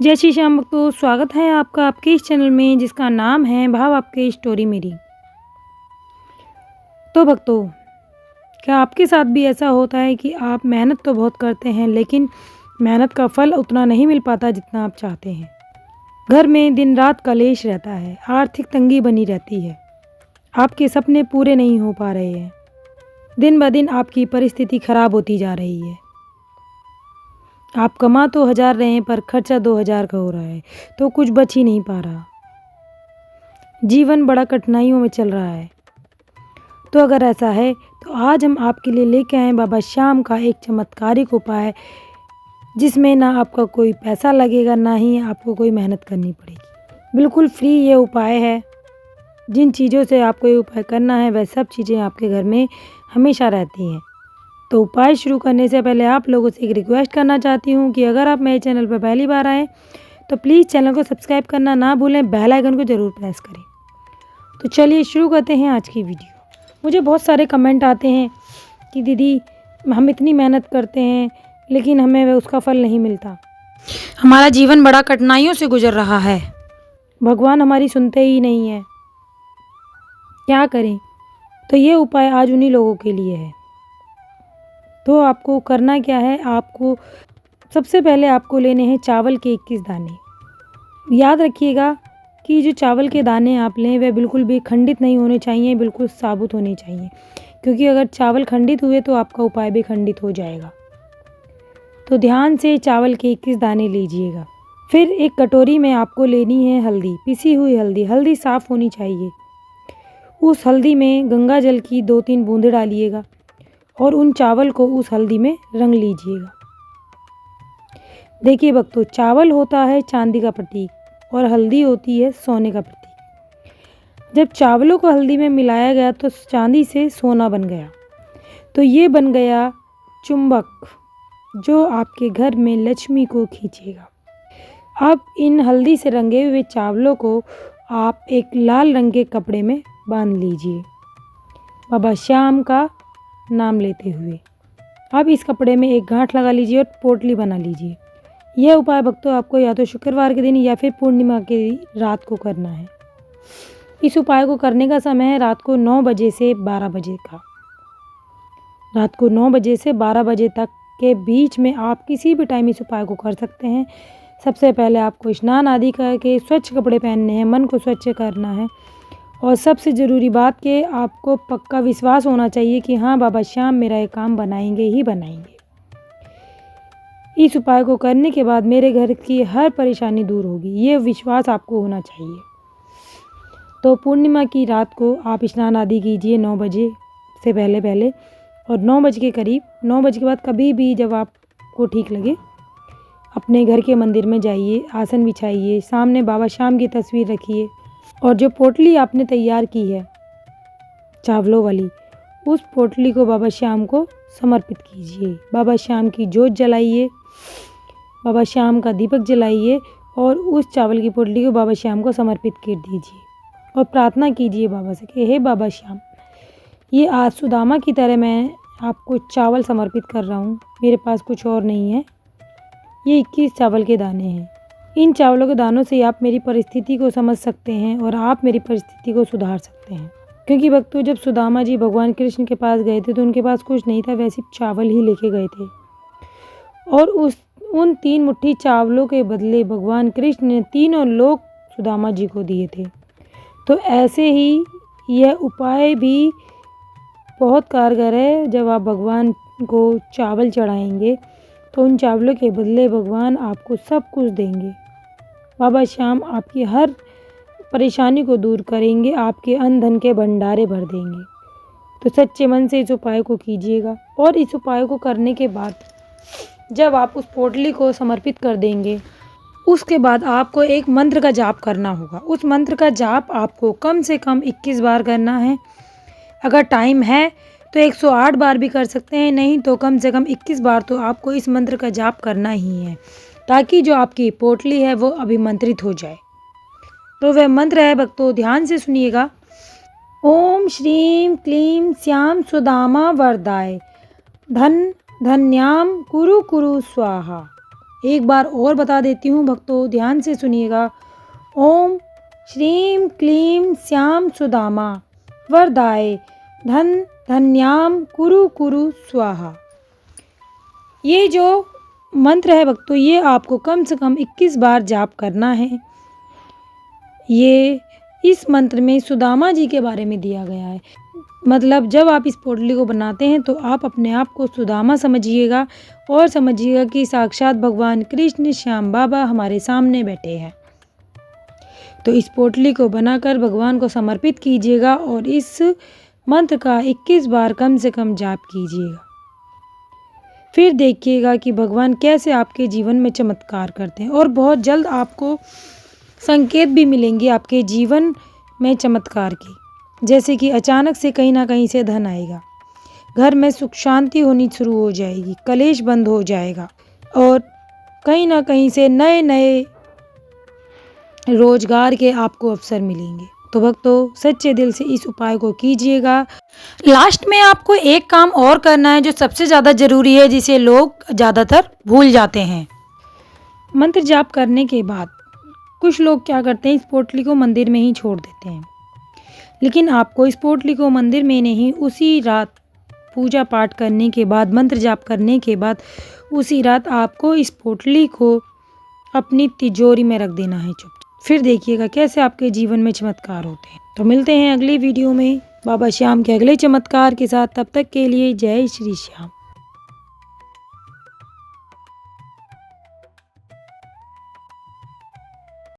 जय श्री श्याम भक्तों, स्वागत है आपका आपके इस चैनल में जिसका नाम है भाव आपके स्टोरी मेरी। तो भक्तों, क्या आपके साथ भी ऐसा होता है कि आप मेहनत तो बहुत करते हैं लेकिन मेहनत का फल उतना नहीं मिल पाता जितना आप चाहते हैं। घर में दिन रात कलेश रहता है, आर्थिक तंगी बनी रहती है, आपके सपने पूरे नहीं हो पा रहे हैं, दिन ब दिन आपकी परिस्थिति खराब होती जा रही है। आप कमा तो 1000 रहे हैं पर खर्चा 2000 का हो रहा है, तो कुछ बच ही नहीं पा रहा। जीवन बड़ा कठिनाइयों में चल रहा है। तो अगर ऐसा है तो आज हम आपके लिए लेके आए बाबा श्याम का एक चमत्कारिक उपाय, जिसमें ना आपका कोई पैसा लगेगा ना ही आपको कोई मेहनत करनी पड़ेगी। बिल्कुल फ्री ये उपाय है। जिन चीज़ों से आपको ये उपाय करना है वह सब चीज़ें आपके घर में हमेशा रहती हैं। तो उपाय शुरू करने से पहले आप लोगों से एक रिक्वेस्ट करना चाहती हूँ कि अगर आप मेरे चैनल पर पहली बार आएँ तो प्लीज़ चैनल को सब्सक्राइब करना ना भूलें, बेल आइकन को ज़रूर प्रेस करें। तो चलिए शुरू करते हैं आज की वीडियो। मुझे बहुत सारे कमेंट आते हैं कि दीदी हम इतनी मेहनत करते हैं लेकिन हमें उसका फल नहीं मिलता, हमारा जीवन बड़ा कठिनाइयों से गुजर रहा है, भगवान हमारी सुनते ही नहीं है, क्या करें। तो ये उपाय आज उन्हीं लोगों के लिए है। तो आपको करना क्या है, आपको सबसे पहले आपको लेने हैं चावल के 21 दाने। याद रखिएगा कि जो चावल के दाने आप लें वह बिल्कुल भी खंडित नहीं होने चाहिए, बिल्कुल साबुत होने चाहिए, क्योंकि अगर चावल खंडित हुए तो आपका उपाय भी खंडित हो जाएगा। तो ध्यान से चावल के 21 दाने लीजिएगा। फिर एक कटोरी में आपको लेनी है हल्दी, पिसी हुई हल्दी। हल्दी साफ़ होनी चाहिए। उस हल्दी में गंगा जल की 2-3 बूंदें डालिएगा और उन चावल को उस हल्दी में रंग लीजिएगा। देखिए भक्तों, चावल होता है चांदी का प्रतीक और हल्दी होती है सोने का प्रतीक। जब चावलों को हल्दी में मिलाया गया तो चांदी से सोना बन गया। तो ये बन गया चुंबक, जो आपके घर में लक्ष्मी को खींचेगा। अब इन हल्दी से रंगे हुए चावलों को आप एक लाल रंग के कपड़े में बांध लीजिए, बाबा श्याम का नाम लेते हुए। अब इस कपड़े में एक गांठ लगा लीजिए और पोटली बना लीजिए। यह उपाय भक्तों आपको या तो शुक्रवार के दिन या फिर पूर्णिमा की रात को करना है। इस उपाय को करने का समय है रात को 9 बजे से 12 बजे का। रात को 9 बजे से 12 बजे तक के बीच में आप किसी भी टाइम इस उपाय को कर सकते हैं। सबसे पहले आपको स्नान आदि करके स्वच्छ कपड़े पहनने हैं, मन को स्वच्छ करना है और सबसे ज़रूरी बात कि आपको पक्का विश्वास होना चाहिए कि हाँ बाबा श्याम मेरा ये काम बनाएंगे ही बनाएंगे। इस उपाय को करने के बाद मेरे घर की हर परेशानी दूर होगी, ये विश्वास आपको होना चाहिए। तो पूर्णिमा की रात को आप स्नान आदि कीजिए 9 बजे से पहले और 9 बजे के करीब, 9 बजे के बाद कभी भी जब आपको ठीक लगे अपने घर के मंदिर में जाइए, आसन बिछाइए, सामने बाबा श्याम की तस्वीर रखिए और जो पोटली आपने तैयार की है चावलों वाली, उस पोटली को बाबा श्याम को समर्पित कीजिए। बाबा श्याम की जोत जलाइए, बाबा श्याम का दीपक जलाइए और उस चावल की पोटली को बाबा श्याम को समर्पित कर दीजिए और प्रार्थना कीजिए बाबा से कि हे बाबा श्याम, ये आज सुदामा की तरह मैं आपको चावल समर्पित कर रहा हूँ, मेरे पास कुछ और नहीं है। ये 21 चावल के दाने हैं। इन चावलों के दानों से आप मेरी परिस्थिति को समझ सकते हैं और आप मेरी परिस्थिति को सुधार सकते हैं। क्योंकि भक्तों, जब सुदामा जी भगवान कृष्ण के पास गए थे तो उनके पास कुछ नहीं था, वैसे चावल ही लेके गए थे और उन 3 मुट्ठी चावलों के बदले भगवान कृष्ण ने तीनों लोक सुदामा जी को दिए थे। तो ऐसे ही यह उपाय भी बहुत कारगर है। जब आप भगवान को चावल चढ़ाएंगे तो उन चावलों के बदले भगवान आपको सब कुछ देंगे। बाबा श्याम आपकी हर परेशानी को दूर करेंगे, आपके अन्न धन के भंडारे भर देंगे। तो सच्चे मन से इस उपाय को कीजिएगा और इस उपाय को करने के बाद जब आप उस पोटली को समर्पित कर देंगे, उसके बाद आपको एक मंत्र का जाप करना होगा। उस मंत्र का जाप आपको कम से कम 21 बार करना है। अगर टाइम है तो 108 बार भी कर सकते हैं, नहीं तो कम से कम 21 बार तो आपको इस मंत्र का जाप करना ही है, ताकि जो आपकी पोटली है वो अभिमंत्रित हो जाए। तो वह मंत्र है भक्तों, ध्यान से सुनिएगा। ओम श्रीम क्लीम श्याम सुदामा वरदाय धन धन्याम कुरु कुरु स्वाहा। एक बार और बता देती हूँ भक्तों, ध्यान से सुनिएगा। ओम श्रीम क्लीम श्याम सुदामा वरदाय धन धन्याम कुरु कुरु स्वाहा। ये जो मंत्र है भक्तों, ये आपको कम से कम 21 बार जाप करना है। ये इस मंत्र में सुदामा जी के बारे में दिया गया है। मतलब जब आप इस पोटली को बनाते हैं तो आप अपने आप को सुदामा समझिएगा और समझिएगा कि साक्षात भगवान कृष्ण श्याम बाबा हमारे सामने बैठे हैं। तो इस पोटली को बनाकर भगवान को समर्पित कीजिएगा और इस मंत्र का 21 बार कम से कम जाप कीजिएगा। फिर देखिएगा कि भगवान कैसे आपके जीवन में चमत्कार करते हैं और बहुत जल्द आपको संकेत भी मिलेंगे आपके जीवन में चमत्कार के, जैसे कि अचानक से कहीं ना कहीं से धन आएगा, घर में सुख शांति होनी शुरू हो जाएगी, कलेश बंद हो जाएगा और कहीं ना कहीं से नए नए रोजगार के आपको अवसर मिलेंगे। तो भक्तों सच्चे दिल से इस उपाय को कीजिएगा। लास्ट में आपको एक काम और करना है जो सबसे ज़्यादा ज़रूरी है, जिसे लोग ज़्यादातर भूल जाते हैं। मंत्र जाप करने के बाद कुछ लोग क्या करते हैं, इस पोटली को मंदिर में ही छोड़ देते हैं। लेकिन आपको इस पोटली को मंदिर में नहीं, उसी रात पूजा पाठ करने के बाद, मंत्र जाप करने के बाद उसी रात आपको इस पोटली को अपनी तिजोरी में रख देना है चुपचाप। फिर देखिएगा कैसे आपके जीवन में चमत्कार होते हैं। तो मिलते हैं अगली वीडियो में बाबा श्याम के अगले चमत्कार के साथ। तब तक के लिए जय श्री श्याम।